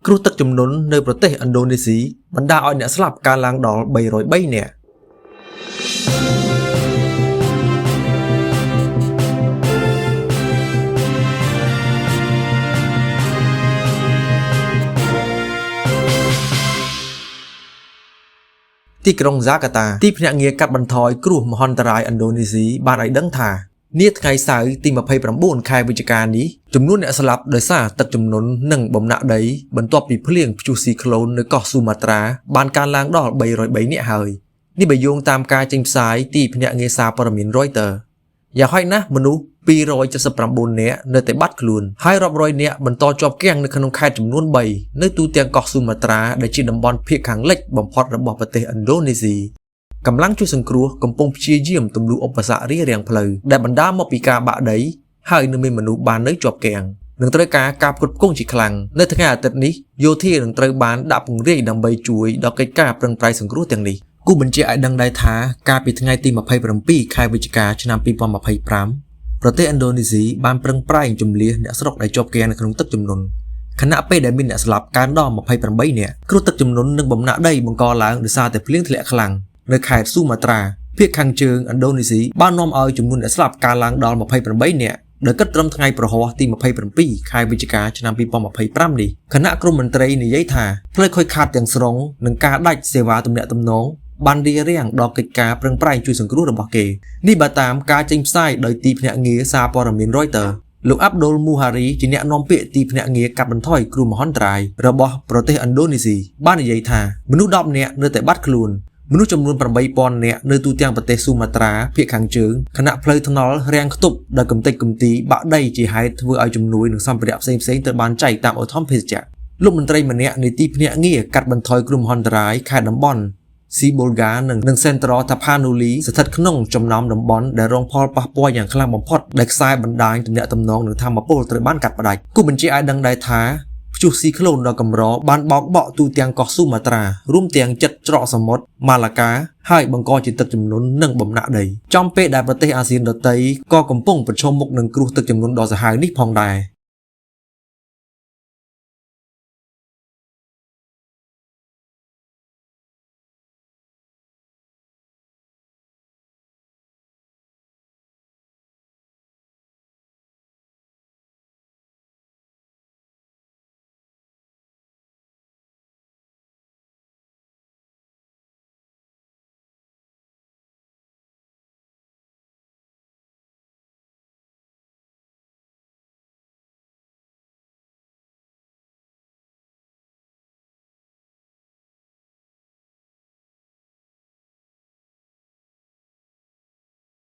គ្រូទឹកជំនន់នៅប្រទេសឥណ្ឌូនេស៊ីបណ្ដាឲ្យអ្នកស្លាប់កើនឡើងដល់303នាក់ទីក្រុងហ្សាកាតាទីភ្នាក់ងារកាត់បន្ថយគ្រោះមហន្តរាយឥណ្ឌូនេស៊ីបានឲ្យដឹងថានាថ្ងៃសៅរ៍ទី29ខែវិច្ឆិកានេះចំនួនអ្នកស្លាប់ដោយសារទឹកជំនន់និងបំណាក់ដីបន្ទាប់ពីភ្លៀងព្យុះស៊ីក្លូននៅកោះស៊ូម៉ាត្រាបានកើនឡើងដល់303នាក់ហើយនេះបើយោងតាមការចេញផ្សាយទីភ្នាក់ងារសារព័ត៌មាន Reuters យ៉ាងហោចណាស់មនុស្ស279នាក់នៅតែបាត់ខ្លួនហើយរាប់រយនាក់បន្តជាប់គាំងនៅក្នុងខេត្តចំនួន3នៅទូទាំងកោះស៊ូម៉ាត្រាដែលជាតំបន់ភាគខាងលិចបំផុតរបស់ប្រទេសឥណ្ឌូនេស៊ីកម្លាំងជួយសង្គ្រោះកំពុងព្យាយាមទម្លុះឧបសគ្គរារាំងផ្លូវដែលបណ្ដាលមកពីការបាក់ដីហើយនៅមានមនុស្សបាននៅជាប់គាំងនឹងត្រូវការផ្គត់ផ្គង់ជាខ្លាំងនៅថ្ងៃអាទិត្យនេះយោធានឹងត្រូវបានដាក់ពង្រាយដើម្បីជួយដល់កិច្ចការប្រឹងប្រែងសង្គ្រោះទាំងនេះគូបញ្ជាក់ឲ្យដឹងដែរថាកាលពីថ្ងៃទី27ខែវិច្ឆិកាឆ្នាំ2025ប្រទេសឥណ្ឌូនេស៊ីបានប្រឹងប្រែងជំនះអ្នកស្រុកដែលជាប់គាំងនៅក្នុងទឹកជំនន់ខណៈពេលដែលមានអ្នកស្លាប់កើនដល់28នាក់គ្រោះទឹកជំនន់និងបំណាក់ដីបង្កឡើងដោយសារតែភ្លៀងធ្លាក់ខ្លាំងនៅខេត្តស៊ូម៉ាត្រាភាគខាងជើងឥណ្ឌូនេស៊ីបាននាំឲ្យចំនួនអ្នកស្លាប់កើនឡើងដល់28នាក់ដោយគិតត្រឹមថ្ងៃប្រហោះទី27ខែវិច្ឆិកាឆ្នាំ2025នេះគណៈក្រុមមន្ត្រីនិយាយថាផ្លូវខូចខាតទាំងស្រុងនិងការដាច់សេវាទំនាក់ទំនងបានរារាំងដល់កិច្ចការប្រឹងប្រែងជួយសង្គ្រោះរបស់គេនេះបើតាមការចេញផ្សាយដោយទីភ្នាក់ងារសារព័ត៌មាន Reuters លោកអាប់ឌុលមូហារីជាអ្នកនាំពាក្យទីភ្នាក់ងារកាត់បន្ថយគ្រោះមហន្តរាយរបស់ប្រទេសឥណ្ឌូនេស៊ីបាននិយាយថាមនុស្ស10នាក់នៅតែបាត់ខ្លួនមនុស្សចំនួន8000នាក់នៅទូទាំងប្រទេសស៊ូម៉ាត្រាភាគខាងជើងខណៈផ្លូវថ្នល់រាំងខ្ទប់ដោយកំទេចកំទីបាក់ដីជាហេតុធ្វើឲ្យជំនួយនិងសម្ភារៈផ្សេងៗត្រូវបានចែកតាមឧទ្ធម្ភាគចក្រលោកមន្ត្រីម្នាក់នៃទីភ្នាក់ងារកាត់បន្ថយគ្រោះមហន្តរាយខេត្តតំបន់ស៊ីបូលហ្កានិងសេនត្រុលថាផានូលីស្ថិតក្នុងចំណោមតំបន់ដែលរងផលប៉ះពាល់យ៉ាងខ្លាំងបំផុតដែលខ្សែបណ្ដាញទំនាក់ទំនងនិងថាមពលត្រូវបានកាត់ផ្ដាច់គូបញ្ជាក់ឲ្យដឹងដែរថាព្យុះស៊ីក្លូនដ៏កម្របានបោកបក់ទូទាំងកោះស៊ូម៉ាត្រារួមទាំងជិតច្រកសមុទ្រម៉ាឡាកាហើយបង្កជាទឹកជំនន់និងបំណាក់ដីចំពេលដែលប្រទេសអាស៊ានដទៃក៏កំពុងប្រឈមមុខនឹងគ្រោះទឹកជំនន់ដ៏សាហាវនេះផងដែរ